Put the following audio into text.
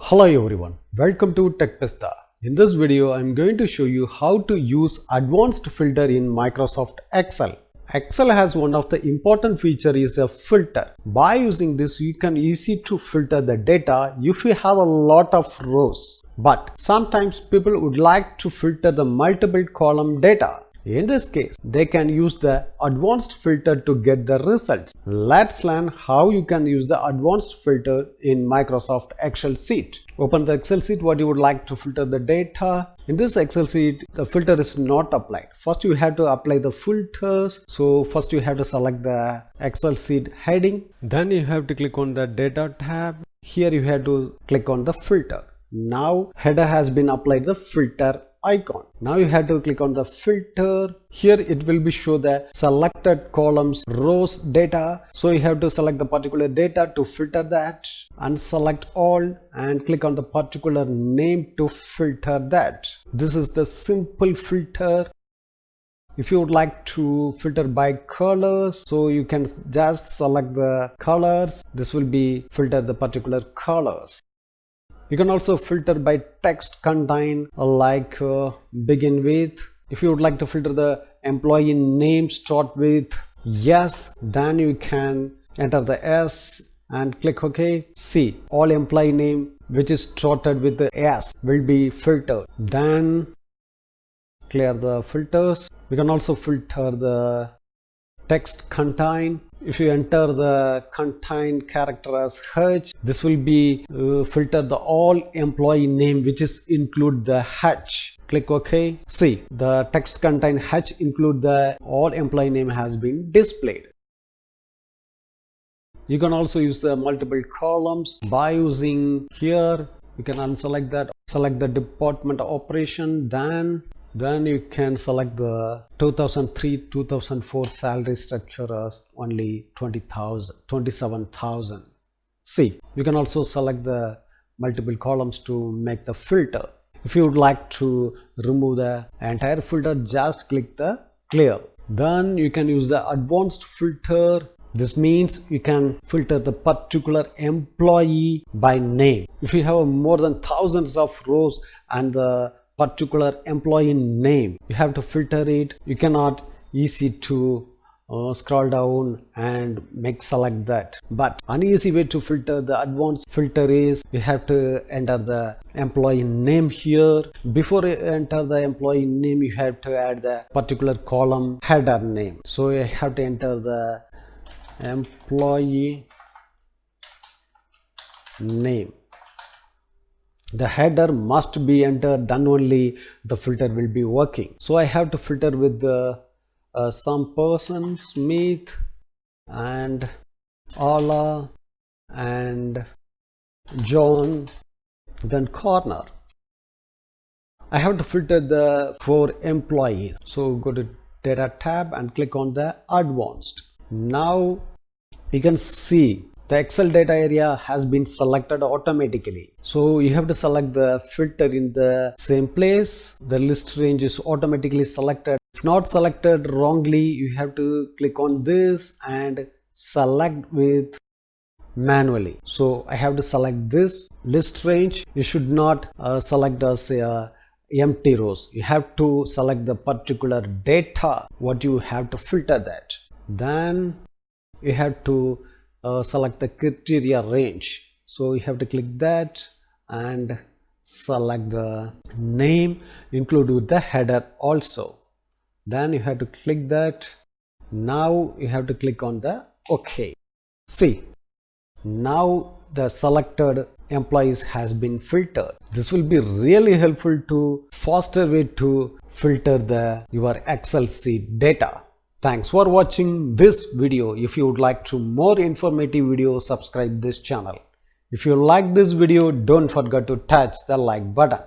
Hello everyone, welcome to TechPista. In this video, I am going to show you how to use advanced filter in Microsoft Excel. Excel has one of the important feature is a filter. By using this, you can easy to filter the data if you have a lot of rows. But sometimes people would like to filter the multiple column data. In this case, they can use the advanced filter to get the results. Let's learn how you can use the advanced filter in Microsoft Excel sheet. Open the Excel sheet what you would like to filter the data. In this Excel sheet, the filter is not applied. First you have to apply the filters. So first you have to select the Excel sheet heading. Then you have to click on the data tab. Here you have to click on the filter. Now header has been applied the filter icon. Now you have to click on the filter. Here it will be show the selected columns, rows, data. So you have to select the particular data to filter that and select all and click on the particular name to filter that. This is the simple filter. If you would like to filter by colors, so you can just select the colors. This will be filter the particular colors. You can also filter by text content like begin with. If you would like to filter the employee name start with yes, then you can enter the S and click OK. See, all employee name which is started with the S will be filtered. Then clear the filters. We can also filter the text content. If you enter the content character as H, this will be filter the all employee name which is include the H. Click OK. See, the text content H include the all employee name has been displayed. You can also use the multiple columns by using here. You can unselect that, select the department operation, then you can select the 2003-2004 salary structure as only 27,000. See, you can also select the multiple columns to make the filter. If you would like to remove the entire filter, just click the clear. Then you can use the advanced filter. This means you can filter the particular employee by name. If you have more than thousands of rows and the particular employee name, you have to filter it. You cannot easy to scroll down and select that. But an easy way to filter the advanced filter is you have to enter the employee name here. Before you enter the employee name, you have to add the particular column header name. So you have to enter the employee name. The header must be entered, then only the filter will be working. So I have to filter with the some person, Smith and Ala and John, then corner. I have to filter the 4 employees. So go to data tab and click on the advanced. Now you can see the Excel data area has been selected automatically. So you have to select the filter in the same place. The list range is automatically selected. If not selected wrongly, you have to click on this and select with manually. So I have to select this list range. You should not select as empty rows. You have to select the particular data what you have to filter that. Then you have to select the criteria range. So you have to click that and select the name, include with the header also. Then you have to click that. Now you have to click on the OK. See, now the selected employees has been filtered. This will be really helpful to faster way to filter your Excel sheet data. Thanks for watching this video. If you would like to more informative videos, subscribe this channel. If you like this video, don't forget to touch the like button.